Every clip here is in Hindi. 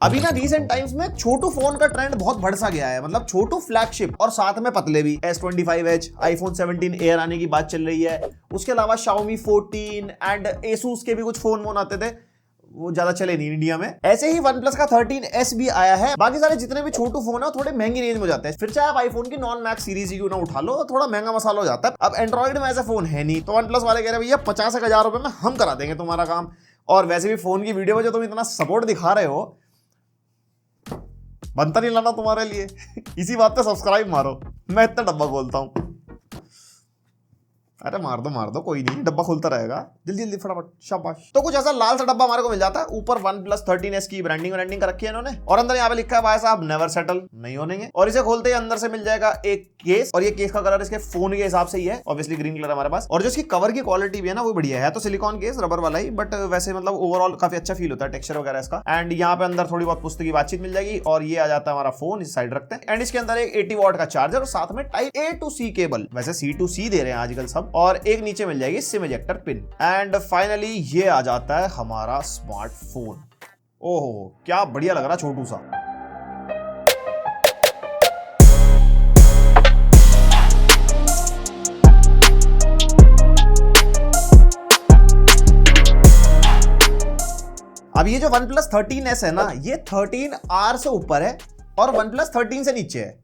अभी ना रीसेंट टाइम्स में छोटू फोन का ट्रेंड बहुत बढ़ सा गया है। मतलब छोटू फ्लैगशिप और साथ में पतले भी। S25H, iPhone 17 Air आने की बात चल रही है। उसके अलावा Xiaomi 14 एंड Asus के भी कुछ फोन आते थे, वो ज्यादा चले नहीं इंडिया में। ऐसे ही OnePlus का 13S भी आया है। बाकी सारे जितने भी छोटू फोन है थोड़े महंगी रेंज में जाते हैं। फिर चाहे आप आईफोन की नॉन मैक्स सीरीज ही क्यों ना उठा लो, थोड़ा महंगा मसाला हो जाता है। अब एंड्रॉइड में ऐसा फोन है नहीं, तो OnePlus वाले कह रहे भैया 50,000 रुपए में हम करा देंगे तुम्हारा काम। और वैसे भी फोन की वीडियो में जो तुम इतना सपोर्ट दिखा रहे हो, बनता नहीं लाना तुम्हारे लिए। इसी बात पे सब्सक्राइब मारो, मैं इतना डब्बा खोलता हूं। अरे मार दो कोई नहीं, डब्बा खुलता रहेगा। जल्दी जल्दी फटाफट, शाबाश। तो कुछ ऐसा लाल सा डब्बा हमारे को मिल जाता है। ऊपर OnePlus 13S की ब्रांडिंग कर रखी है इन्होंने, और अंदर यहाँ पे लिखा है भाई साहब नेवर सेटल, नहीं होनेंगे। और इसे खोलते ही अंदर से मिल जाएगा एक केस, और ये केस का कलर इसके फोन के हिसाब से ही है, ऑब्वियसली ग्रीन कलर हमारे पास। और जो इसकी कवर की क्वालिटी भी है ना, वो बढ़िया है। तो सिलिकॉन केस, रबर वाला ही, बट वैसे मतलब ओवरऑल काफी अच्छा फील होता है टेक्सचर वगैरह इसका। एंड यहाँ पे अंदर थोड़ी बहुत पुस्तक की बातचीत मिल जाएगी। और ये आ जाता है हमारा फोन, इस साइड रखते हैं। एंड इसके अंदर एक 80 वॉट का चार्जर और साथ में type A to C cable, वैसे C to C दे रहे हैं आजकल सब। और एक नीचे मिल जाएगी SIM ejector pin. And finally ये आ जाता है हमारा स्मार्टफोन। ओहो क्या बढ़िया लग रहा छोटू सा। अब ये जो OnePlus 13S है ना, ये 13R से ऊपर है और OnePlus 13 से नीचे है,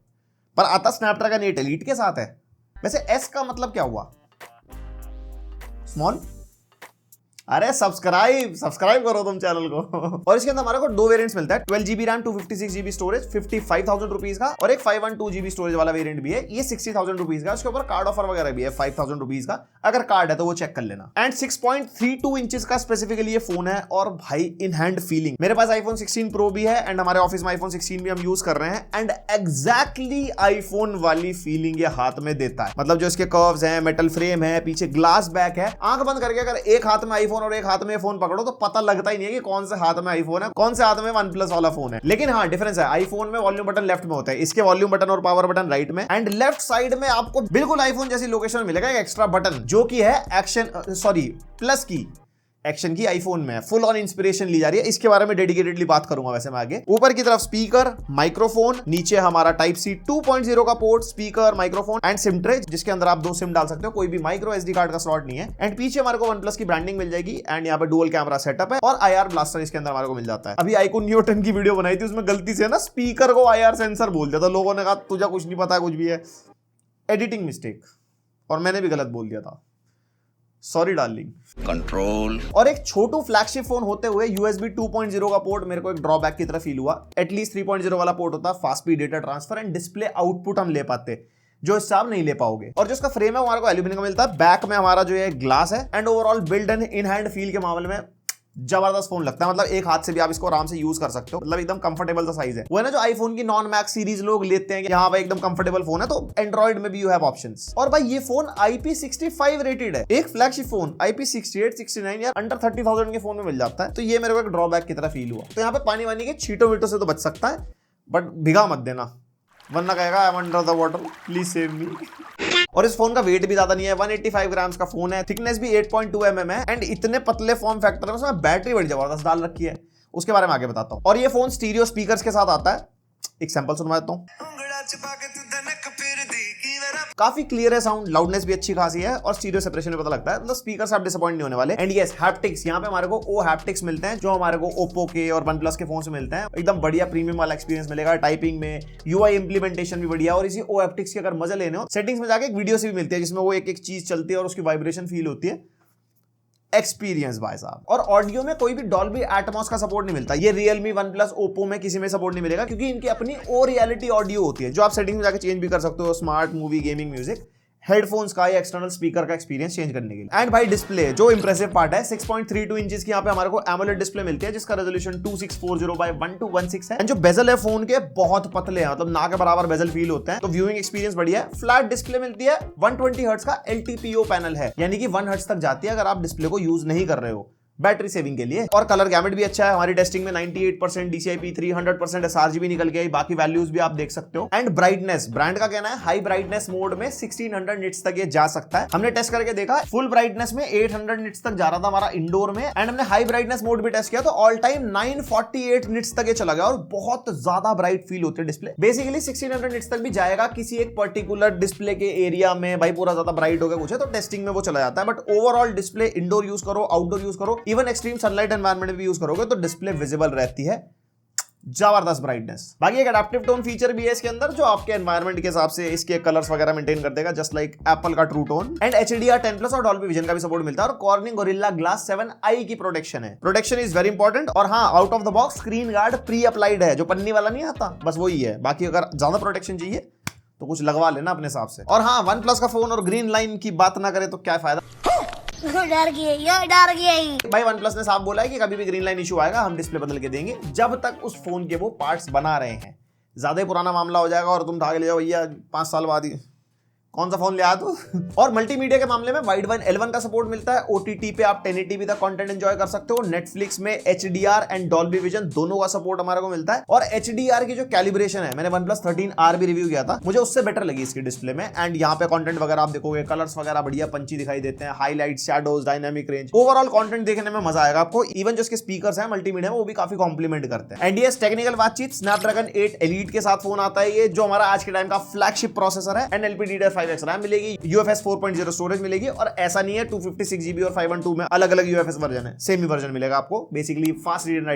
पर आता स्नैपड्रैगन 8 एलीट के साथ है। वैसे S का मतलब क्या हुआ? स्मॉल। अरे सब्सक्राइब करो तुम चैनल को। और इसके अंदर हमारे को 2 वेरिएंट्स मिलता है, 12GB RAM 256GB storage 55,000 rupees का, और एक 512GB स्टोरेज वाला वेरिएंट भी है, ये 60,000 रुपीज का। उसके ऊपर कार्ड ऑफर वगैरह भी है 5,000 रुपीज का, अगर कार्ड है तो वो चेक कर लेना। एंड 6.32 इंचेस का स्पेसिफिकली ये फोन है। और भाई इन हैंड फीलिंग, मेरे पास iPhone 16 Pro भी है एंड हमारे ऑफिस में iPhone 16 भी हम यूज कर रहे हैं, एंड एग्जैक्टली आईफोन वाली फीलिंग ये हाथ में देता है। मतलब जो इसके कर्व्स हैं, मेटल फ्रेम है, पीछे ग्लास बैक है, आंख बंद करके अगर एक हाथ में आईफोन और एक हाथ में फोन पकड़ो तो पता लगता ही नहीं है कि कौन से हाथ में आईफोन है, कौन से हाथ में OnePlus वाला फोन है। लेकिन हाँ डिफरेंस है, आईफोन में वॉल्यूम बटन लेफ्ट में होता है, इसके वॉल्यूम बटन और पावर बटन राइट में। एंड लेफ्ट साइड में आपको बिल्कुल आईफोन जैसी लोकेशन मिलेगा एक एक्स्ट्रा बटन, जो कि है प्लस की एक्शन की आईफोन में फुल ऑन इंस्पिरेशन ली जा रही है। इसके बारे में डेडिकेटेडली बात करूंगा वैसे मैं आगे। ऊपर की तरफ स्पीकर, माइक्रोफोन, नीचे हमारा टाइप C 2.0 का port, speaker, microphone and SIM tray, जिसके अंदर आप 2 सिम डाल सकते हो, कोई भी माइक्रो SD कार्ड का स्लॉट नहीं है। एंड पीछे हमारे को OnePlus की ब्रांडिंग मिल जाएगी। एंड यहाँ पे डुअल कैमरा सेटअप है और IR ब्लास्टर इसके अंदर हमारे को मिल जाता है। अभी आईकून न्यूटन की वीडियो बनाई थी, उसमें गलती से ना स्पीकर को IR सेंसर बोल दिया था, लोगों ने कहा तुझे कुछ नहीं पता कुछ भी है, एडिटिंग मिस्टेक, और मैंने भी गलत बोल दिया था, सॉरी डार्लिंग। कंट्रोल। और एक छोटू फ्लैगशिप फोन होते हुए USB 2.0 का पोर्ट मेरे को एक ड्रॉबैक की तरह फील हुआ। एटलीस्ट 3.0 वाला पोर्ट होता, fast speed data transfer and display output हम ले पाते, जो इससे आप नहीं ले पाओगे। और जो इसका फ्रेम है वो हमारे को एल्यूमिनियम का मिलता है। बैक में हमारा जो है ग्लास है। And overall build and in hand feel के मामले में जबरदस्त फोन लगता है। मतलब एक हाथ से भी आप इसको आराम से यूज कर सकते हो, मतलब एकदम कंफर्टेबल सा साइज है। वो है ना जो आईफोन की नॉन मैक्स सीरीज लोग लेते हैं कि हाँ भाई एकदम कंफर्टेबल फोन है, तो एंड्रॉइड में भी यू हैव ऑप्शंस। और भाई ये फोन IP65 रेटेड है। एक फ्लैगशिप फोन IP68, 69 या अंडर 30,000 के फोन में मिल जाता है, तो ये मेरे को एक ड्रॉबैक की तरह फील हुआ। तो यहाँ पे पानी वानी के छींटों वीटों से तो बच सकता है, बट भिगा मत देना, वरना कहेगा I am under the water, please save me. और इस फोन का वेट भी ज्यादा नहीं है, 185 ग्राम्स का फोन है। थिकनेस भी 8.2 mm है। एंड इतने पतले फॉर्म फैक्टर में उसमें बैटरी बड़ी जबरदस्त डाल रखी है, उसके बारे में आगे बताता हूं। और ये फोन स्टीरियो स्पीकर्स के साथ आता है, एक सैंपल सुनवा देता हूं। काफी क्लियर है साउंड, लाउडनेस भी अच्छी खासी है, और स्टीरियो सेपरेशन में पता लगता है, मतलब स्पीकर से आप डिसअपॉइंट नहीं होने वाले। एंड यस हैप्टिक्स, यहाँ पे हमारे को ओ हैप्टिक्स मिलते हैं, जो हमारे को ओप्पो के और OnePlus के फोन से मिलते हैं। एकदम बढ़िया प्रीमियम वाला एक्सपीरियंस मिलेगा। टाइपिंग में UI इंप्लीमेंटेशन भी बढ़िया। और इसी ओ हैप्टिक्स के अगर मजा लेने हो, सेटिंग्स में जाके एक वीडियो से भी मिलती है, जिसमें वो एक एक चीज चलती है और उसकी वाइब्रेशन फील होती है। एक्सपीरियंस भाई साहब। और ऑडियो में कोई भी डॉल्बी एटमॉस का सपोर्ट नहीं मिलता। ये Realme, OnePlus, ओप्पो में किसी में सपोर्ट नहीं मिलेगा, क्योंकि इनकी अपनी ओ रियलिटी ऑडियो होती है, जो आप सेटिंग्स में जाके चेंज भी कर सकते हो, smart, movie, gaming, music, headphones का या एक्सटर्नल स्पीकर का एक्सपीरियंस चेंज करने के लिए। एंड भाई डिस्प्ले, जो इंप्रेसिव पार्ट है, 6.32 इंचेस की यहाँ पे हमारे को AMOLED डिस्प्ले मिलती है, जिसका रेजोल्यूशन 2640x1216 है। एंड जो बेजल है फोन के बहुत पतले हैं, मतलब ना के बराबर बेजल फील होते हैं, तो व्यूइंग एक्सपीरियंस बढ़िया है। फ्लैट डिस्प्ले मिलती है, 120 हर्ट्ज का LTPO पैनल है, यानी कि 1 हर्ट्ज तक जाती है अगर आप डिस्प्ले को यूज नहीं कर रहे हो। बैटरी सेविंग के लिए। और कलर गैमेट भी अच्छा है, हमारी टेस्टिंग में 98% DCI P3, 100% sRGB निकल के आई, बाकी वैल्यूज भी आप देख सकते हो। एंड ब्राइटनेस, ब्रांड का कहना है हाई ब्राइटनेस मोड में 1600 निट्स तक ये जा सकता है। हमने टेस्ट करके देखा, फुल ब्राइटनेस में 800 निट्स तक जा रहा था हमारा इंडोर में, एंड हमने हाई ब्राइटनेस मोड भी टेस्ट किया तो ऑल टाइम 948 निट्स तक ये चला गया और बहुत ज्यादा ब्राइट फील होती है डिस्प्ले। बेसिकली 1600 निट्स तक भी जाएगा किसी एक पर्टिकुलर डिस्प्ले के एरिया में, भाई पूरा ज्यादा ब्राइट हो गया कुछ है तो टेस्टिंग में वो चला जाता है। But overall display indoor use करो, आउटडोर यूज करो, इवन एक्सट्रीम सनलाइट एनवायरनमेंट में भी यूज करोगे तो डिस्प्ले विजिबल रहती है, जबरदस्त ब्राइटनेस। बाकी एक एडाप्टिव टोन फीचर भी है इसके अंदर जो आपके एनवायरनमेंट के हिसाब से इसके कलर्स वगैरह मेंटेन कर देगा, जस्ट लाइक एप्पल का ट्रू टोन। एंड HDR 10+ और डॉल्बी विजन का भी सपोर्ट मिलता है और कॉर्निंग गोरिल्ला ग्लास 7i की प्रोटेक्शन है। Protection is very important. और हाँ, out of the box screen guard pre applied है, जो पन्नी वाला नहीं आता, बस वही है। बाकी अगर ज्यादा प्रोटेक्शन चाहिए तो कुछ लगवा लेना अपने हिसाब से। और हाँ, OnePlus का फोन और ग्रीन लाइन की बात ना करे तो क्या फायदा, डर गया भाई OnePlus ने साफ बोला है कि कभी भी ग्रीन लाइन इशू आएगा हम डिस्प्ले बदल के देंगे, जब तक उस फोन के वो पार्ट्स बना रहे हैं। ज्यादा ही पुराना मामला हो जाएगा और तुम उठा के ले जाओ भैया 5 साल बाद ही, कौन सा फोन ले आ तू। और मल्टीमीडिया के मामले में वाइड वन L1 का सपोर्ट मिलता है। OTT पे आप 1080p तक कंटेंट एंजॉय कर सकते हो। नेटफ्लिक्स में HDR एंड डॉल्बी विजन दोनों का सपोर्ट हमारे को मिलता है। और HDR की जो कैलिब्रेशन है, मैंने OnePlus 13R भी रिव्यू किया था, मुझे उससे बेटर लगी इसकी डिस्प्ले में। एंड यहाँ पे कंटेंट वगैरह आप देखोगे, कलर्स वगैरह बढ़िया पंची दिखाई देते हैं, highlight, shadows, dynamic range, overall content देखने में मजा आएगा आपको। इवन जो इसके स्पीकर्स हैं मल्टीमीडिया में वो भी काफी कॉम्प्लीमेंट करते हैं। एंड ये टेक्निकल बातचीत, स्नैपड्रैगन 8 एलीट के साथ फोन आता है ये, जो हमारा आज के टाइम का फ्लैगशिप प्रोसेसर है। एंड LPDDR5X रैम मिलेगी, UFS 4.0 स्टोरेज मिलेगी। और ऐसा नहीं है 256GB और 512 में अलग अलग UFS वर्जन है, सेम ही वर्जन मिलेगा आपको। Basically fast read and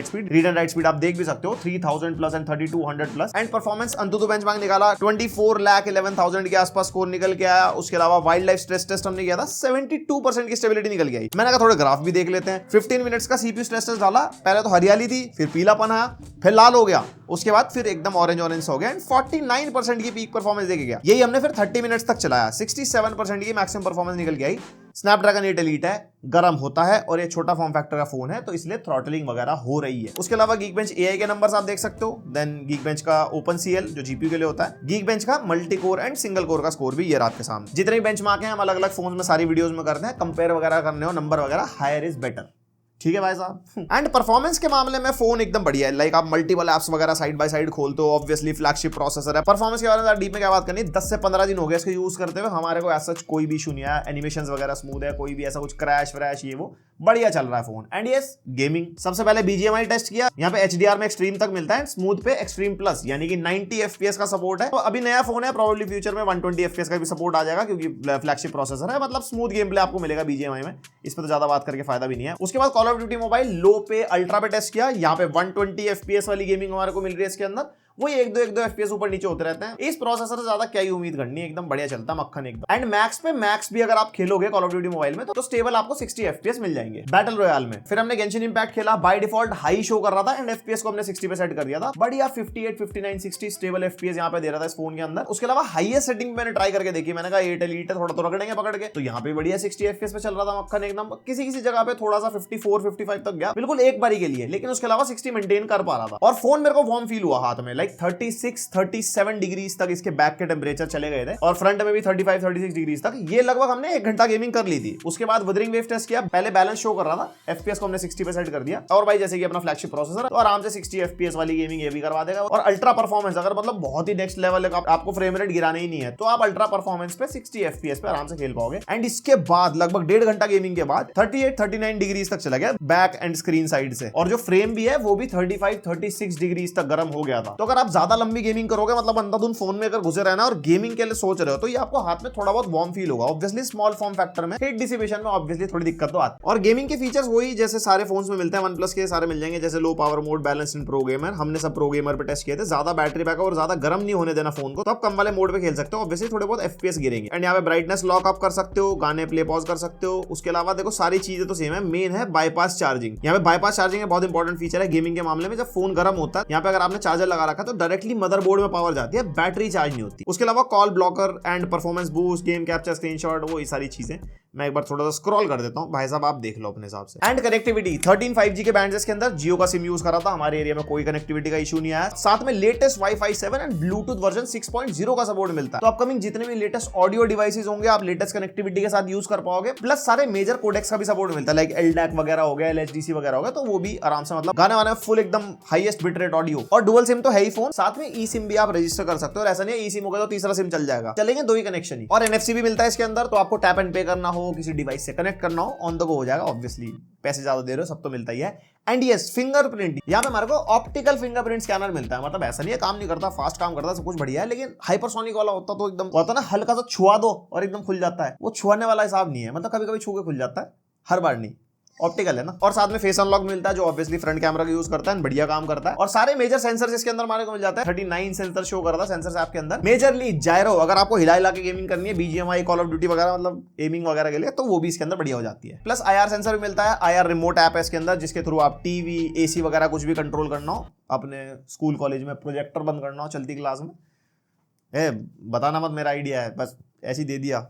right speed आप देख भी सकते हो, 3000+ एंड 3200+। एंड परफॉर्मेंस अंतुतु बेंचमार्क निकाला, 24,11,000 के आसपास स्कोर निकल के आया। उसके अलावा वाइल्ड लाइफ स्ट्रेस टेस्ट हमने किया था, 72% की स्टेबिलिटी निकल के आई। मैंने कहा थोड़े ग्राफ भी देख लेते हैं। 15 मिनट्स का CPU स्ट्रेस टेस्ट डाला, पहले तो हरियाली थी, फिर पीलापन आया, फिर लाल हो गया, उसके बाद फिर एकदम ऑरेंज हो गया। एंड 49% की पीक परफॉर्मेंस देके गया। यही हमने फिर 30 मिनट्स तक चलाया, 67% की मैक्सिमम परफॉर्मेंस निकल के आई। स्नैपड्रैगन 8 एलीट है, गर्म होता है और ये छोटा फॉर्म फैक्टर का फोन है तो इसलिए थ्रॉटलिंग वगैरह हो रही है। उसके अलावा Geekbench AI के नंबर्स आप देख सकते हो। देन Geekbench का OpenCL जो GPU के लिए होता है, Geekbench का multi core and single core का स्कोर भी ये रात के सामने। जितने भी बेंचमार्क हैं हम अलग अलग फोन में सारी वीडियोस में करते हैं, कंपेयर वगैरह करने हो नंबर वगैरह, हायर इज बेटर। ठीक है भाई साहब। एंड परफॉर्मेंस के मामले में फोन एकदम बढ़िया है। लाइक आप मल्टीपल एप्स वगैरह साइड बाय साइड खोलते हो, ऑब्वियसली फ्लैगशिप प्रोसेसर है। परफॉर्मेंस के बारे में डीप में क्या बात करनी, 10 से 15 दिन हो गए इसको यूज करते हुए, हमारे को ऐसा कोई भी इशू नहीं आया। एनिमेशंस वगैरह स्मूथ है, कोई भी ऐसा कुछ क्रैश व्रैश ये वो बढ़िया चल रहा है फोन। एंड यस, गेमिंग सबसे पहले BGMI टेस्ट किया, यहाँ पे HDR में एक्सट्रीम तक मिलता है, स्मूथ पे एक्सट्रीम प्लस यानी कि 90 FPS का सपोर्ट है। तो अभी नया फोन है, प्रोबेबली फ्यूचर में 120 FPS का भी सपोर्ट आ जाएगा क्योंकि फ्लैगशिप प्रोसेसर है। मतलब स्मूथ गेम प्ले आपको मिलेगा BGMI में, इस पर तो ज्यादा बात करके फायदा भी नहीं है। उसके बाद कॉल ऑफ ड्यूटी मोबाइल लो पे अल्ट्रा पे टेस्ट किया, यहाँ पे 120 FPS वाली गेमिंग हमारे को मिल रही है इसके अंदर। वही 1-2 FPS ऊपर नीचे होते रहते हैं। इस प्रोसेसर से ज्यादा क्या ही उम्मीद करनी है, एकदम बढ़िया चलता मक्खन एकदम। एंड मैक्स पे मैक्स भी अगर आप खेलोगे कॉल ऑफ ड्यूटी मोबाइल में तो स्टेबल आपको 60 FPS मिल जाएंगे बैटल रॉयल में। फिर हमने गेंशिन इंपैक्ट खेला, बाय डिफॉल्ट हाई शो कर रहा था एंड FPS को हमने 60 पे सेट कर दिया था। बढ़िया 58, 59, 60 स्टेबल FPS यहाँ पे दे रहा था इस फोन के अंदर। उसके अलावा हाईएस्ट सेटिंग मैंने ट्राई करके देखी, मैंने कहा 8 एलीट है, थोड़ा तो रगड़ेंगे पकड़ के, तो यहाँ पे बढ़िया 60 FPS पे चल रहा था मक्खन एकदम। किसी जगह पे थोड़ा सा 54, 55 तक गया, बिल्कुल एक बारी के लिए, लेकिन उसके अलावा 60 मेंटेन कर पा रहा था। और फोन मेरे को वार्म फील हुआ हाथ में, लाइक 37 डिग्रीज तक इसके बैक के टेम्परेचर चले गए थे और फ्रंट में भी 35-36 डिग्रीज तक। ये लगभग हमने 1 घंटा गेमिंग कर ली थी। उसके बाद विदरिंग वेव टेस्ट किया, पहले बैलेंस शो कर रहा था, FPS को हमने 60 पे सेट कर दिया। और भाई जैसे कि अपना फ्लैगशिप प्रोसेसर तो आराम से 60 FPS वाली गेमिंग ये भी करवा देगा। और अल्ट्रा परफॉर्मेंस अगर मतलब बहुत ही नेक्स्ट लेवल है, आपको फ्रेम रेट गिराना ही नहीं है, तो आप अल्ट्रा परफॉर्मेंस पे 60 FPS पे आराम से खेल पाओगे। एंड इसके बाद लगभग 1.5 घंटा गेमिंग के बाद 38-39 डिग्रीज तक चला गया बैक एंड स्क्रीन साइड से, और जो फ्रेम भी है वो भी 35-36 डिग्रीज तक गर्म हो गया था। तो अगर आप ज्यादा लंबी गेमिंग करोगे, मतलब अंधाधुन फोन में अगर घुसे रहना और गेमिंग के लिए सोच रहे हो, तो ये आपको हाथ में थोड़ा बहुत वार्म फील होगा। ऑब्वियसली स्मॉल फॉर्म फैक्टर में हीट डिसिपेशन में ऑब्वियसली थोड़ी दिक्कत तो आती है। और गेमिंग के फीचर्स वही जैसे सारे फोन्स में मिलते हैं, OnePlus के सारे मिल जाएंगे, जैसे low power mode, balance in pro gamer. हमने सब प्रो गेमर पे टेस्ट किए थे। ज्यादा बैटरी बैकअप और ज्यादा गर्म नहीं होने देना फोन को, तो आप कम वाले मोड पे खेल सकते हो। ऑब्वियसली थोड़े बहुत FPS गिरेंगे। एंड यहाँ पे ब्राइटनेस लॉक अप कर सकते हो, गाने प्ले पॉज कर सकते हो। उसके अलावा देखो सारी चीजें तो सेम है, मेन है बाईपास चार्जिंग। यहाँ पे बाईपास चार्जिंग बहुत इंपॉर्टेंट फीचर है गेमिंग के मामले में। जब फोन गर्म होता है, यहाँ पे अगर आपने चार्जर लगा रखा तो डायरेक्टली मदरबोर्ड में पावर जाती है, बैटरी चार्ज नहीं होती। उसके अलावा call blocker and performance boost, game capture, screenshot, वो ये सारी चीजें मैं एक बार थोड़ा सा स्क्रॉल कर देता हूँ, भाई साहब आप देख लो अपने हिसाब से। एंड कनेक्टिविटी 13 5G के बैंड इसके अंदर, जियो का सिम यूज करा था, हमारे एरिया में कोई कनेक्टिविटी का इशू नहीं आया। साथ में latest wifi 7 and Bluetooth version 6.0 का सपोर्ट मिलता है। तो अपकमिंग जितने भी लेटेस्ट ऑडियो डिवाइसेस होंगे आप लेटेस्ट कनेक्टिविटी के साथ यूज कर पाओगे। प्लस सारे मेजर कोडेक्स का भी सपोर्ट मिलता है, लाइक LDAC वगैरह हो गया, LHDC वगैरह हो गया, तो वो भी आराम से मतलब गाने वाने फुल एकदम हाईएस्ट बिट रेट ऑडियो। और डुअल सिम तो है ही फोन, साथ में ई सिम भी आप रजिस्टर कर सकते हो। और ऐसा नहीं है ई सिम होगा तो तीसरा सिम चल जाएगा, चलेंगे 2 ही कनेक्शन ही। और NFC भी मिलता है इसके अंदर, तो आपको टैप एंड पे करना हो, किसी डिवाइस से कनेक्ट करना हो, ऑन द गो हो जाएगा। ऑब्वियसली पैसे ज्यादा दे रहे हो, सब तो मिलता ही है। एंड यस फिंगरप्रिंट, यहाँ पे हमारे को ऑप्टिकल फिंगरप्रिंट स्कैनर मिलता है। मतलब ऐसा नहीं है काम नहीं करता, फास्ट काम करता है, सब कुछ बढ़िया है, लेकिन हाइपरसोनिक वाला होता तो एकदम होता ना, हल्का सा छुआ दो और एकदम खुल जाता है। वो छुआने वाला हिसाब नहीं है, मतलब कभी कभी छू के खुल जाता है, हर बार नहीं। ऑप्टिकल है ना। और साथ में फेस अनलॉक मिलता है जो ऑब्वियसली फ्रंट कैमरा का यूज करता है, बढ़िया काम करता है। और सारे मेजर सेंसर्स इसके अंदर हमारे को मिल जाता है। 39 सेंसर शो करता है सेंसर्स ऐप के अंदर। मेजरली जायरो, अगर आपको हिला हिला के गेमिंग करनी है, BGMI कॉल ऑफ ड्यूटी वगैरह, मतलब एमिंग वगैरह के लिए, तो वो भी इसके अंदर बढ़िया हो जाती है। प्लस IR सेंसर भी मिलता है, IR रिमोट ऐप है इसके अंदर, जिसके थ्रू आप टीवी AC वगैरह कुछ भी कंट्रोल करना हो, अपने स्कूल कॉलेज में प्रोजेक्टर बंद करना हो चलती क्लास में। बताना मत मेरा आइडिया है, बस ऐसे ही दे दिया,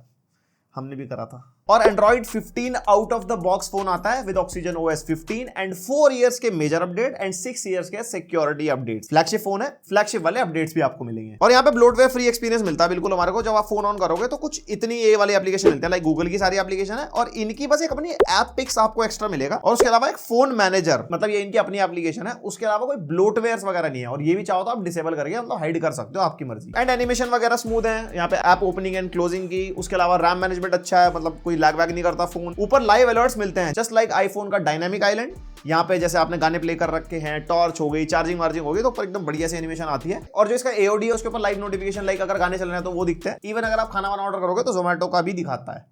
हमने भी करा था। और Android 15 out of the box phone आता है with Oxygen OS 15 and 4 years के मेजर अपडेट एंड 6 इयर्स के सिक्योरिटी अपडेट्स। फ्लैगशिप फोन है, फ्लैगशिप वाले अपडेट्स भी आपको मिलेंगे। और यहाँ पे ब्लोटवेयर फ्री एक्सपीरियंस मिलता है बिल्कुल हमारे को। जब आप फोन ऑन करोगे तो कुछ इतनी ए वाली एप्लीकेशन मिलते हैं, लाइक गूगल की सारी एप्लीकेशन है, और इनकी बस एक अपनी ऐप पिक्स आपको एक्स्ट्रा मिलेगा। और उसके अलावा एक फोन मैनेजर, मतलब ये इनकी अपनी एप्लीकेशन है, उसके अलावा कोई ब्लोटवेयर वगैरह नहीं है। और ये भी चाहो तो आप डिसेबल करके मतलब हाइड कर सकते हो, आपकी मर्जी। एंड एनिमेशन वगैरह स्मूथ है यहाँ पे, ऐप ओपनिंग एंड क्लोजिंग की। उसके अलावा रैम मैनेजमेंट अच्छा है, मतलब कोई लैग वैग नहीं करता फोन। ऊपर लाइव अलर्ट्स मिलते हैं जस्ट लाइक आईफोन का डायनामिक आइलैंड। यहाँ पे जैसे आपने गाने प्ले कर रखे हैं, टॉर्च हो गई, चार्जिंग वार्जिंग हो गई, तो ऊपर एकदम बढ़िया से एनिमेशन आती है। और जो इसका AOD है उसके ऊपर लाइव नोटिफिकेशन, लाइक अगर गाने चल रहे हैं तो वो दिखते हैं। इवन अगर आप खाना वाना ऑर्डर करोगे तो जोमेटो का भी दिखाता है,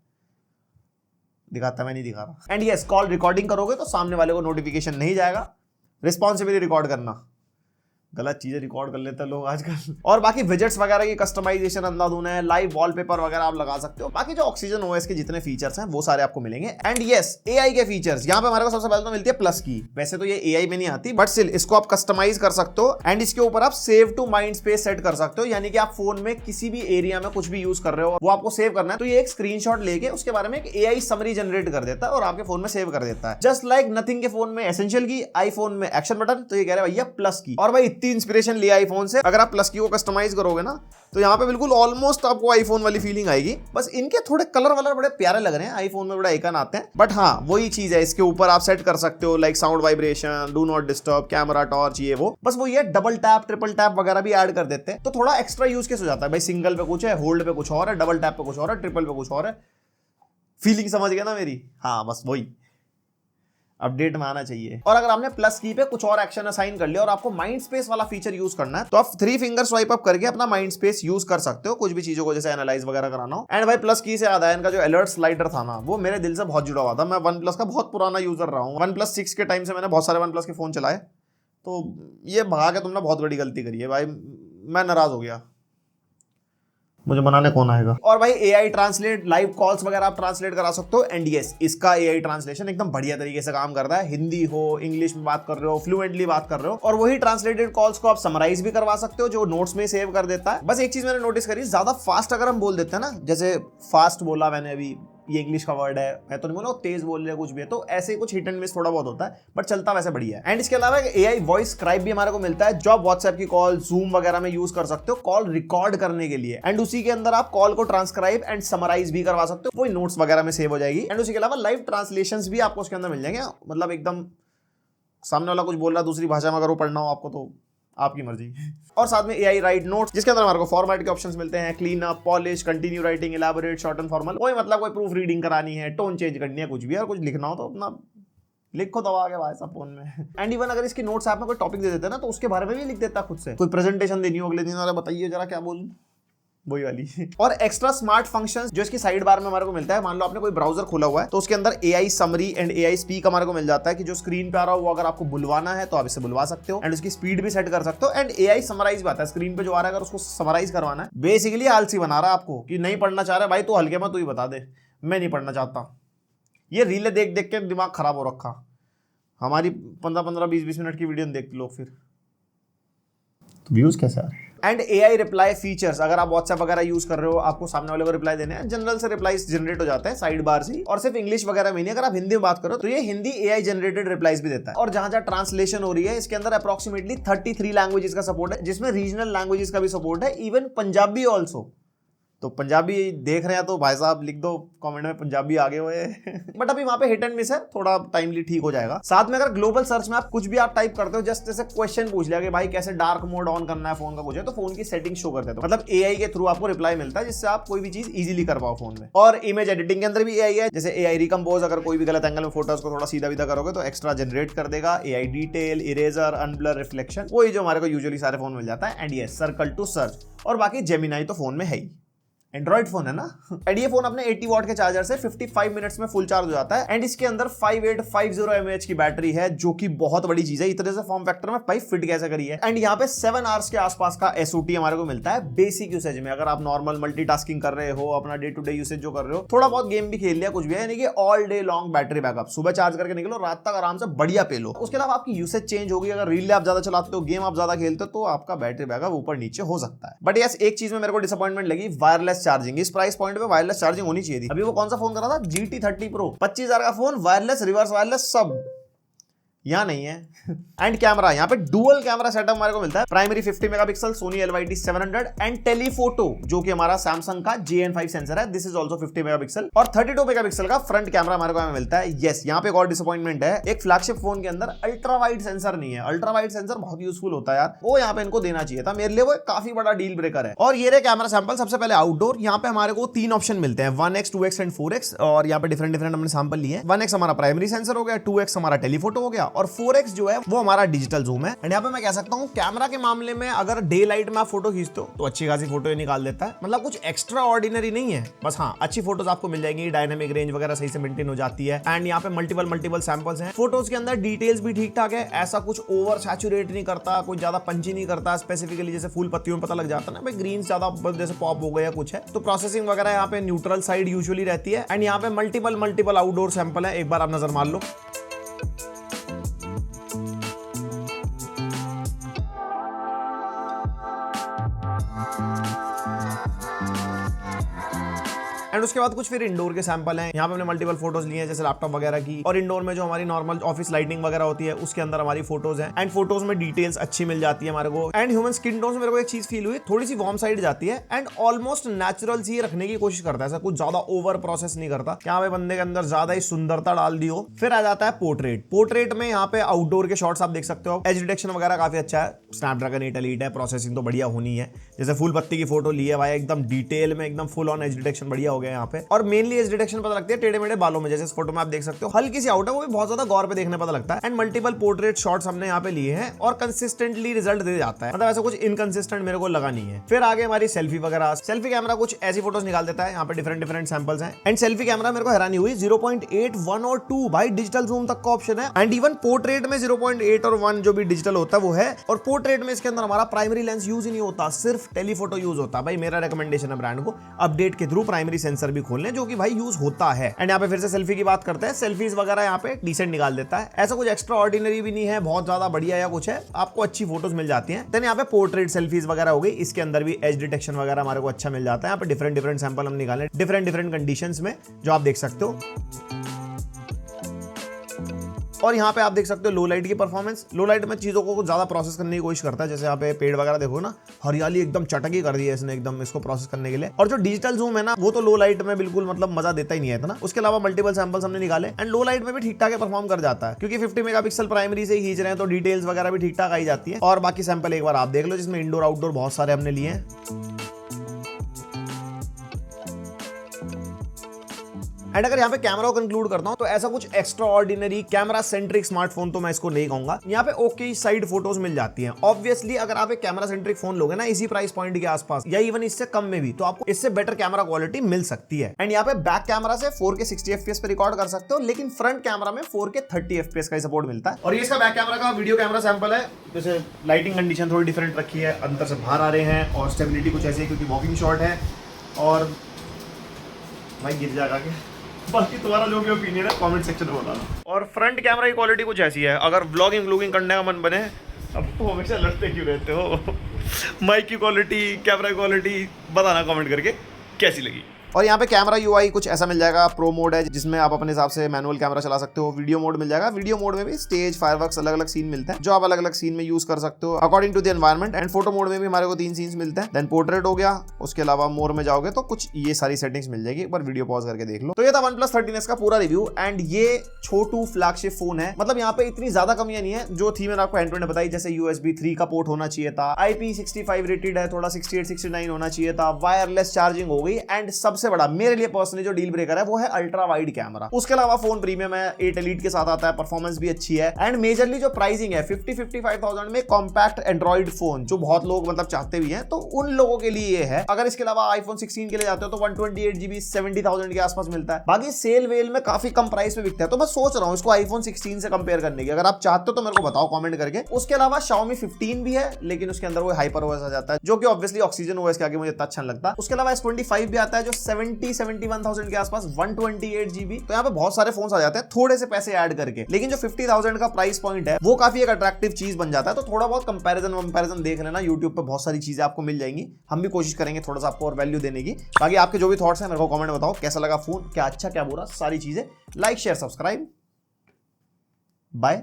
मैं नहीं दिखा रहा। एंड यस कॉल रिकॉर्डिंग करोगे तो सामने वाले को नोटिफिकेशन नहीं जाएगा। रिस्पॉन्सिबिलिटी रिकॉर्ड करना, गलत चीजें रिकॉर्ड कर लेते हैं लोग आजकल। और बाकी विजेट्स वगैरह की कस्टमाइजेशन अंधाधुन है, लाइव वॉलपेपर वगैरह आप लगा सकते हो। बाकी जो Oxygen OS के जितने फीचर्स हैं वो सारे आपको मिलेंगे। एंड यस AI के फीचर्स यहाँ पे हमारे को सबसे पहले तो मिलती है प्लस की। वैसे तो ये AI में नहीं आती, बट स्टिल इसको आप कस्टमाइज कर सकते हो। एंड इसके ऊपर आप save to mind space set कर सकते हो, यानी कि आप फोन में किसी भी एरिया में कुछ भी यूज कर रहे हो, वो आपको सेव करना है, तो ये एक स्क्रीनशॉट लेके उसके बारे में एक AI समरी जनरेट कर देता है और आपके फोन में सेव कर देता है। जस्ट लाइक नथिंग के फोन में एसेंशियल की, आईफोन में एक्शन बटन, तो ये कह रहे हैं भैया प्लस की। और भाई इतनी इंस्पिरेशन लिया आईफोन से, अगर आप प्लस की को कस्टमाइज करोगे ना तो यहाँ पे बिल्कुल ऑलमोस्ट आपको आईफोन वाली फीलिंग आएगी। बस इनके थोड़े कलर वलर बड़े प्यारे लग रहे हैं, आईफोन में बड़ा आइकन आते हैं, बट हाँ वही चीज है, इसके ऊपर आप सेट कर सकते हो like sound vibration, do not disturb, camera torch, ये वो। बस वो ये डबल टैप ट्रिपल टैप वगैरह भी ऐड कर देते हैं, तो थोड़ा एक्स्ट्रा यूज केस हो जाता है। भाई सिंगल पे कुछ है, होल्ड पे कुछ और है, डबल टैप पे कुछ और है, ट्रिपल पे कुछ और है। फीलिंग समझ गया ना मेरी? हाँ बस वही अपडेट में आना चाहिए। और अगर आपने प्लस की पे कुछ और एक्शन असाइन कर लिया और आपको माइंड स्पेस वाला फीचर यूज करना है, तो आप 3 फिंगर स्वाइप अप करके अपना माइंड स्पेस यूज कर सकते हो, कुछ भी चीजों को जैसे एनालाइज वगैरह कराना हो। एंड भाई प्लस की से याद आया, इनका जो अलर्ट स्लाइडर था ना, वो मेरे दिल से बहुत जुड़ा हुआ था। मैं OnePlus का बहुत पुराना यूजर रहा हूँ, OnePlus 6 के टाइम से मैंने बहुत सारे OnePlus के फोन चलाए, तो ये भगा के तुमने बहुत बड़ी गलती करी है भाई, मैं नाराज हो गया, मुझे बनाने कौन आएगा। और भाई AI ट्रांसलेट, लाइव कॉल्स वगैरह आप ट्रांसलेट करा सकते हो। एंड यस इसका AI ट्रांसलेशन एकदम बढ़िया तरीके से काम करता है, हिंदी हो, इंग्लिश में बात कर रहे हो, फ्लुएंटली बात कर रहे हो, और वही ट्रांसलेटेड कॉल्स को आप समराइज भी करवा सकते हो, जो नोट्स में सेव कर देता है। बस एक चीज मैंने नोटिस करी, ज्यादा फास्ट अगर हम बोल देते हैं ना, जैसे फास्ट बोला मैंने अभी, ये इंग्लिश का वर्ड है, मैं तो नहीं बोला तेज बोल रहे कुछ भी है, तो ऐसे कुछ हिट एंड मिस थोड़ा बहुत होता है, बट चलता वैसे बढ़िया है। एंड इसके अलावा AI वॉइस स्क्राइब भी हमारे को मिलता है, जो आप व्हाट्सएप की कॉल, जूम वगैरह में यूज कर सकते हो कॉल रिकॉर्ड करने के लिए। एंड उसी के अंदर आप कॉल को ट्रांसक्राइब एंड समराइज भी करवा सकते हो, वही नोट्स वगैरह में सेव हो जाएगी। एंड उसी के अलावा लाइव ट्रांसलेशंस भी आपको उसके अंदर मिल जाएंगे, मतलब एकदम सामने वाला कुछ बोल रहा है दूसरी भाषा में, अगर वो पढ़ना हो आपको तो आपकी मर्जी। और साथ में AI राइट नोट्स, जिसके अंदर हमारे को फॉर्मेट के ऑप्शंस मिलते हैं, clean up, polish, continue writing, elaborate, short and formal. कोई मतलब कोई प्रूफ रीडिंग करानी है, टोन चेंज करनी है, कुछ भी, और कुछ लिखना हो तो अपना लिखो दबा के भाई साहब फोन में। एंड इवन अगर इसकी नोट्स ऐप में कोई टॉपिक दे देते हैं ना, तो उसके बारे में भी लिख देता है खुद से। कोई प्रेजेंटेशन देनी हो अगले दिन, अरे बताइए जरा क्या बोलूं, वही वाली। और एक्स्ट्रा स्मार्ट फंक्शंस जो इसकी साइड बार में हमारे को मिलता है, मान लो आपने कोई ब्राउजर खोला हुआ है तो उसके अंदर AI summary and AI speak हमारे को मिल जाता है, कि जो स्क्रीन पे आ रहा हो वो अगर आपको बुलवाना है तो आप इसे बुलवा सकते हो, एंड उसकी स्पीड भी सेट कर सकते हो। एंड AI समराइज भी आता है, स्क्रीन पे जो आ रहा है अगर उसको समराइज करवाना है, बेसिकली आलसी बना रहा है आपको, कि नहीं पढ़ना चाह रहा है भाई तो हल्के में तू ही बता दे, मैं नहीं पढ़ना चाहता। ये रीलें देख देख के दिमाग खराब हो रखा, हमारी 15-15, 20-20 मिनट की वीडियो देखते लोग, फिर व्यूज कैसे आ रहे हैं। एंड AI रिप्लाई फीचर्स, अगर आप व्हाट्सएप वगैरह यूज कर रहे हो, आपको सामने वाले को रिप्लाई देने हैं, जनरल से रिप्लाईज जनरेट हो जाते हैं साइड बार से, और सिर्फ इंग्लिश वगैरह में नहीं, अगर आप हिंदी में बात करो तो ये हिंदी AI जनरेटेड रिप्लाईज भी देता है। और जहां जहां ट्रांसलेशन हो रही है इसके अंदर अप्रोक्सीमेटली 33 लैंग्वेजेस का सपोर्ट है, जिसमें रीजनल लैंग्वेजेस का भी सपोर्ट है, इवन पंजाबी ऑल्सो। तो पंजाबी देख रहे हैं तो भाई साहब लिख दो कमेंट में पंजाबी आगे हुए बट अभी वहां पे हिट एंड मिस है, थोड़ा टाइमली ठीक हो जाएगा। साथ में अगर ग्लोबल सर्च में आप कुछ भी आप टाइप करते हो, जस्ट जैसे क्वेश्चन पूछ लिया कि भाई कैसे डार्क मोड ऑन करना है फोन का, कुछ है तो फोन की सेटिंग शो कर देता है, मतलब AI के थ्रू आपको रिप्लाई मिलता है जिससे आप कोई भी चीज इजीली कर पाओ फोन में। और इमेज एडिटिंग के अंदर भी AI है, जैसे AI रिकम्पोज, अगर कोई भी गलत एंगल में फोटोज को थोड़ा सीधा विधा करोगे तो एक्स्ट्रा जनरेट कर देगा। AI detail, eraser, unblur, reflection, वही जो हमारे को यूजुअली सारे फोन मिल जाता है। एंड ये सर्कल टू सर्च, और बाकी जेमिनाई तो फोन में है ही, एंड्रॉइड फोन है ना। एंड ये फोन अपने 80 वॉट के चार्जर से 55 मिनट्स में फुल चार्ज हो जाता है। एंड इसके अंदर 5850 mAh की बैटरी है, जो कि बहुत बड़ी चीज है। इतने से फॉर्म फैक्टर में भाई फिट कैसे करी है। एंड यहाँ पे 7 आवर्स के आसपास का SOT हमारे को मिलता है बेसिक यूसेज में। अगर आप नॉर्मल मल्टीटास्किंग कर रहे हो, अपना डे टू डे यूसेज जो कर रहे हो, थोड़ा बहुत गेम भी खेल लिया, कुछ भी है, यानी कि all day long battery backup, सुबह चार्ज करके निकलो, रात तक आराम से बढ़िया पे लो। उसके अलावा आपकी यूसेज चेंज होगी, अगर रील आप ज्यादा चलाते हो, गेम आप ज्यादा खेलते हो, तो आपका बैटरी बैकअप ऊपर नीचे हो सकता है। बट यस, एक चीज में मेरे को डिसअपॉइंटमेंट लगी, वायरलेस चार्जिंग। इस प्राइस पॉइंट पे वायरलेस चार्जिंग होनी चाहिए थी। अभी वो कौन सा फोन कर रहा था, GT 30 Pro, 25,000 का फोन, वायरलेस, रिवर्स वायरलेस सब यहाँ नहीं है। एंड कैमरा, यहाँ पे डुअल कैमरा सेटअप हमारे को मिलता है। Primary 50 megapixel Soni LYT 700 and telephoto, जो कि हमारा सैमसंग का JN5 सेंसर है, दिस इज ऑल्सो 50 मेगापिक्सल, और 32 मेगापिक्सल का फ्रंट कैमरा हमारे को मिलता है। यस, यहाँ पे एक और डिसअपॉइंटमेंट है, एक फ्लैगशिप फोन के अंदर अल्ट्रा वाइड सेंसर नहीं है। अल्ट्रा वाइड सेंसर बहुत यूजफुल होता है यार, वो यहाँ पे इनको देना चाहिए था, मेरे लिए वो काफी बड़ा डील ब्रेकर है। और ये रहे कैमरा सैंपल। सबसे पहले आउटडोर, यहाँ पे हमारे को 3 ऑप्शन मिलते हैं, 1x, 2x एंड 4x, और यहाँ पे डिफरेंट हमने सैंपल लिए हैं। 1x हमारा प्राइमरी सेंसर हो गया, 2x हमारा टेलीफोटो हो गया, और 4x जो है वो हमारा डिजिटल जूम है। एंड यहाँ पे मैं कह सकता हूँ कैमरा के मामले में अगर डे लाइट में आप फोटो खींचते हो तो अच्छी खासी फोटो निकाल देता है, मतलब कुछ एक्स्ट्रा ऑर्डिनरी नहीं है। बस हाँ, अच्छी फोटोज आपको मिल जाएंगी, डायनामिक रेंज वगैरह सही से मेंटेन हो जाती है। एंड यहाँ पे मल्टीपल सैंपल्स हैं। फोटोज के अंदर डिटेल्स भी ठीक ठाक है, ऐसा कुछ ओवर सैचुरेट नहीं करता, कुछ ज्यादा पंची नहीं करता। स्पेसिफिकली जैसे फूल पत्तियों में पता लग जाता है ना भाई ग्रीन ज्यादा जैसे पॉप हो गया कुछ है, तो प्रोसेसिंग वगैरह यहाँ पे न्यूट्रल साइड यूजुअली रहती है। एंड यहाँ पे मल्टीपल आउटडोर सैंपल है, एक बार आप नजर मार लो। एंड उसके बाद कुछ फिर इंडोर के सैंपल हैं। यहाँ पे हमने मल्टीपल फोटोज लिए हैं, जैसे लैपटॉप वगैरह की, और इंडोर में जो हमारी नॉर्मल ऑफिस लाइटिंग वगैरह होती है उसके अंदर हमारी फोटोज हैं। एंड फोटोज में डिटेल्स अच्छी मिल जाती है हमारे को। एंड ह्यूमन स्किन टोन से मेरे को एक चीज फील हुई, थोड़ी सी वार्म साइड जाती है, एंड ऑलमोस्ट नेचुरल सी रखने की कोशिश करता है, ऐसा कुछ ज्यादा ओवर प्रोसेस नहीं करता, यहाँ पे बंदे के अंदर ज्यादा ही सुंदरता डाल दी हो। फिर आ जाता है पोर्ट्रेट। पोर्ट्रेट में यहाँ पे आउटडोर के शॉट्स आप देख सकते हो, एज डिटेक्शन वगैरह काफी अच्छा है, स्नैपड्रैगन 8 एलीट है, प्रोसेसिंग तो बढ़िया होनी है। जैसे फूल पत्ती की फोटो ली है भाई, एकदम डिटेल में, एकदम फुल ऑन एज डिटेक्शन बढ़िया हो गया यहाँ पे। और मेनली एज डिटेक्शन पता लगती है टेढ़े मेढ़े बालों में, जैसे इस फोटो में आप देख सकते हो हल्की सी आउट है, वो भी बहुत ज्यादा गौर पे देखने पता लगता है। एंड मल्टीपल पोर्ट्रेट शॉट्स हमने यहाँ पे लिए हैं और कंसिस्टेंटली रिजल्ट दे जाता है, मतलब ऐसा कुछ इनकंसिस्टेंट मेरे को लगा नहीं है। फिर आगे हमारी सेल्फी वगैरह, सेल्फी कैमरा कुछ ऐसी फोटोज निकाल देता है, यहाँ पे डिफरेंट सैंपल्स हैं। एंड सेल्फी कैमरा मेरे को हैरानी हुई, 0.8, 1 और 2 भाई डिजिटल जूम तक का ऑप्शन है। एंड इवन पोर्ट्रेट में 0.8 और 1 जो भी डिजिटल होता है वो है। और पोर्ट्रेट में इसके अंदर हमारा प्राइमरी लेंस यूज ही नहीं होता, सिर्फ टेलीफोटो यूज होता है। भाई मेरा रिकमेंडेशन है ब्रांड को, अपडेट के थ्रू प्राइमरी सेंसर भी खोल लें, जो कि भाई यूज होता है। एंड यहाँ पे फिर से सेल्फी की बात करते हैं, सेल्फीज वगैरह यहाँ पे डिसेंट निकाल देता है, ऐसा कुछ एक्स्ट्रा ऑर्डिनरी भी नहीं है, बहुत ज्यादा बढ़िया या कुछ है, आपको अच्छी फोटोज मिल जाती हैं। देन यहाँ पे पोर्ट्रेट सेल्फीज वगैरह हो गई, इसके अंदर भी एज डिटेक्शन वगैरह हमारे को अच्छा मिल जाता है। यहाँ पे डिफरेंट सैंपल हम निकाले डिफरेंट कंडीशंस में, जो आप देख सकते हो। और यहाँ पे आप देख सकते हो लो लाइट की परफॉर्मेंस। लो लाइट में चीजों को ज्यादा प्रोसेस करने की कोशिश करता है, जैसे यहाँ पे पेड़ वगैरह देखो ना, हरियाली एकदम चटकी कर दी है इसने एकदम इसको प्रोसेस करने के लिए। और जो डिजिटल जूम है ना, वो तो लो लाइट में बिल्कुल मतलब मजा देता ही नहीं है इतना। उसके अलावा मल्टीपल सैंपल्स हमने निकाले एंड लो लाइट में भी ठीक ठाक परफॉर्म कर जाता है, क्योंकि 50 मेगापिक्सल प्राइमरी से खींच रहे हैं तो डिटेल्स वगैरह भी ठीक ठाक आई जाती है। और बाकी सैंपल एक बार आप देख लो, जिसमें इंडोर आउटडोर बहुत सारे हमने लिए हैं। एंड अगर यहाँ पे कैमरा को कंक्लूड करता हूँ तो ऐसा कुछ extra ordinary camera centric smartphone तो मैं इसको नहीं कहूंगा। यहाँ पे ओके साइड फोटोज मिल जाती हैं। ऑब्वियसली अगर आप एक कैमरा सेंट्रिक फोन लोगे ना इसी प्राइस पॉइंट के आसपास या इवन इससे कम में भी, तो आपको इससे बेटर कैमरा क्वालिटी मिल सकती है। एंड यहाँ पे बैक कैमरा से 4K 60 FPS पे रिकॉर्ड कर सकते हो, लेकिन फ्रंट कैमरा में 4K 30 FPS का सपोर्ट मिलता है। और ये इसका बैक कैमरा का वीडियो कैमरा सैंपल है। जैसे लाइटिंग कंडीशन थोड़ी डिफरेंट रखी है, अंदर से बाहर आ रहे हैं, और स्टेबिलिटी कुछ ऐसी है क्योंकि वॉकिंग शॉट है। और भाई गिर जाएगा क्या, बाकी तुम्हारा जो भी ओपिनियन है कमेंट सेक्शन में बताना। और फ्रंट कैमरा की क्वालिटी कुछ ऐसी है, अगर व्लॉगिंग करने का मन बने, अब तो हमेशा लड़ते क्यों रहते हो। माइक की क्वालिटी, कैमरा क्वालिटी बताना कमेंट करके कैसी लगी। और यहाँ पे कैमरा यूआई कुछ ऐसा मिल जाएगा। प्रो मोड है जिसमें आप अपने हिसाब से मैनुअल कैमरा चला सकते हो। वीडियो मोड मिल जाएगा, वीडियो मोड में भी स्टेज, फायरवर्क्स, अलग अलग सीन मिलते हैं जो आप अलग अलग सीन में यूज कर सकते हो according to the environment. And photo mode में भी हमारे को 3 सीन्स मिलते हैं। देन पोर्ट्रेट हो गया, उसके अलावा मोर में जाओगे तो कुछ ये सारी सेटिंग्स मिल जाएगी, एक बार वीडियो पॉज करके देख लो। तो ये था OnePlus 13S का पूरा रिव्यू। एंड ये छोटू फ्लैगशिप फोन है, मतलब यहाँ पे इतनी ज्यादा कमियां नहीं है जो थी मैंने आपको एंड टू एंड बताई। जैसे USB 3 का पोर्ट होना चाहिए था, IP65 रेटेड है, थोड़ा 68-69 होना चाहिए था, वायरलेस चार्जिंग हो गई। एंड सबसे बड़ा मेरे लिए पर्सनली जो डील ब्रेकर है वो है अल्ट्रा वाइड कैमरा। उसके अलावा फोन प्रीमियम है, 8 एलीट के साथ आता है, परफॉर्मेंस भी अच्छी है। एंड मेजरली जो प्राइसिंग है 50-55,000 में कॉम्पैक्ट एंड्रॉइड फोन, जो बहुत लोग मतलब चाहते भी हैं, तो उन लोगों के लिए ये है। अगर इसके अलावा iPhone 16 के लिए जाते हो तो 128GB 70,000 के आसपास मिलता है। बाकी सेल वेल में काफी कम प्राइस में बिकता है। तो मैं सोच रहा हूँ इसको iPhone 16 से कंपेयर करने की। अगर आप चाहते हो तो मेरे को बताओ कमेंट करके। उसके अलावा Xiaomi 15 भी है, लेकिन उसके अंदर वो HyperOS आ जाता है, जो कि ऑब्वियसली Oxygen OS के आगे मुझे इतना अच्छा नहीं लगता। उसके अलावा S25 भी आता है जो 70-71,000 के आसपास, 128GB। तो यहाँ पे बहुत सारे फोन आ जाते हैं थोड़े से पैसे ऐड करके। लेकिन जो 50,000 का प्राइस पॉइंट है वो काफी एक अट्रैक्टिव चीज बन जाता है। तो थोड़ा बहुत कंपैरिजन देख लेना, यूट्यूब पे बहुत सारी चीजें आपको मिल जाएंगी। हम भी कोशिश करेंगे थोड़ा सा आपको और वैल्यू देने की। बाकी आपके जो भी थॉट्स हैं मेरे को कमेंट बताओ, कैसा लगा फोन, क्या अच्छा क्या बुरा, सारी चीजें। Like share subscribe, bye.